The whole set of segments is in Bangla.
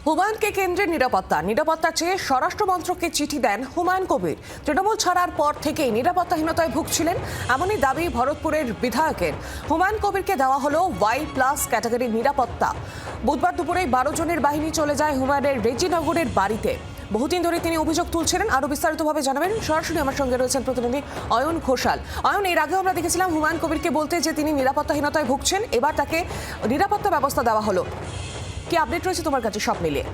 হুমায়ুনকে কেন্দ্রের নিরাপত্তা চেয়ে স্বরাষ্ট্র মন্ত্রককে চিঠি দেন হুমায়ুন কবির। তৃণমূল ছাড়ার পর থেকেই নিরাপত্তাহীনতায় ভুগছিলেন, এমনই দাবি ভরতপুরের বিধায়কের। হুমায়ুন কবিরকে দেওয়া হলো Y+ ক্যাটাগরির নিরাপত্তা। বুধবার দুপুরে 12 জনের বাহিনী চলে যায় হুমায়ুনের রেজিনগরের বাড়িতে। বহুদিন ধরে তিনি অভিযোগ তুলছিলেন। আরো বিস্তারিতভাবে জানাবেন সরাসরি আমার সঙ্গে রয়েছেন প্রতিনিধি অয়ন ঘোষাল। অয়ন, এর আগেও আমরা দেখেছিলাম হুমায়ুন কবিরকে বলতে যে তিনি নিরাপত্তাহীনতায় ভুগছেন, এবার তাকে নিরাপত্তা ব্যবস্থা দেওয়া হলো। কি আপডেট রয়েছে তোমার কাছে সব মিলিয়ে?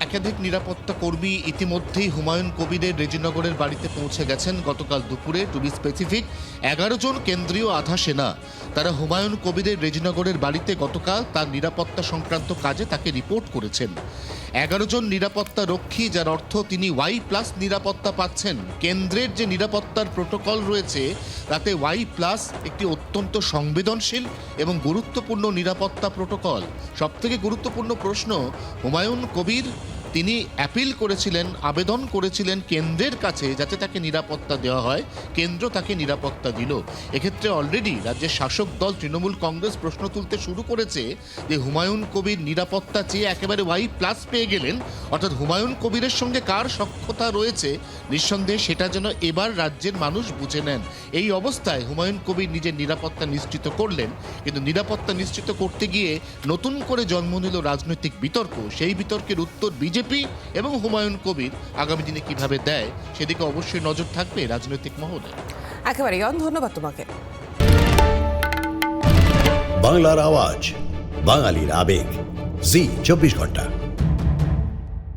একাধিক নিরাপত্তা কর্মী ইতিমধ্যেই হুমায়ুন কবিরের রেজিনগরের বাড়িতে পৌঁছে গেছেন। গতকাল দুপুরে, টু বি স্পেসিফিক, 11 জন কেন্দ্রীয় আধা সেনা তারা হুমায়ুন কবিরের রেজিনগরের বাড়িতে গতকাল তার নিরাপত্তা সংক্রান্ত কাজে তাকে রিপোর্ট করেছেন। 11 জন নিরাপত্তা রক্ষী, যার অর্থ তিনি Y+ নিরাপত্তা পাচ্ছেন। কেন্দ্রের যে নিরাপত্তার প্রোটোকল রয়েছে তাতে Y+ একটি অত্যন্ত সংবেদনশীল এবং গুরুত্বপূর্ণ নিরাপত্তা প্রোটোকল। সবথেকে গুরুত্বপূর্ণ প্রশ্ন, হুমায়ুন কবির তিনি অ্যাপিল করেছিলেন, আবেদন করেছিলেন কেন্দ্রের কাছে যাতে তাকে নিরাপত্তা দেওয়া হয়। কেন্দ্র তাকে নিরাপত্তা দিল। এক্ষেত্রে অলরেডি রাজ্যের শাসক দল তৃণমূল কংগ্রেস প্রশ্ন তুলতে শুরু করেছে যে হুমায়ুন কবির নিরাপত্তা চেয়ে একেবারে Y+ পেয়ে গেলেন, অর্থাৎ হুমায়ুন কবিরের সঙ্গে কার সখ্যতা রয়েছে নিঃসন্দেহে সেটা যেন এবার রাজ্যের মানুষ বুঝে নেন। এই অবস্থায় হুমায়ুন কবির নিজের নিরাপত্তা নিশ্চিত করলেন, কিন্তু নিরাপত্তা নিশ্চিত করতে গিয়ে নতুন করে জন্ম নিল রাজনৈতিক বিতর্ক। সেই বিতর্কের উত্তর বিজেপি এবং হুমায়ুন কবির আগামী দিনে কিভাবে দেয় সেদিকে অবশ্যই নজর থাকবে রাজনৈতিক মহলে। একেবারে ধন্যবাদ তোমাকে। বাংলার আওয়াজ, বাঙালির আবেগ, জি 24 ঘন্টা।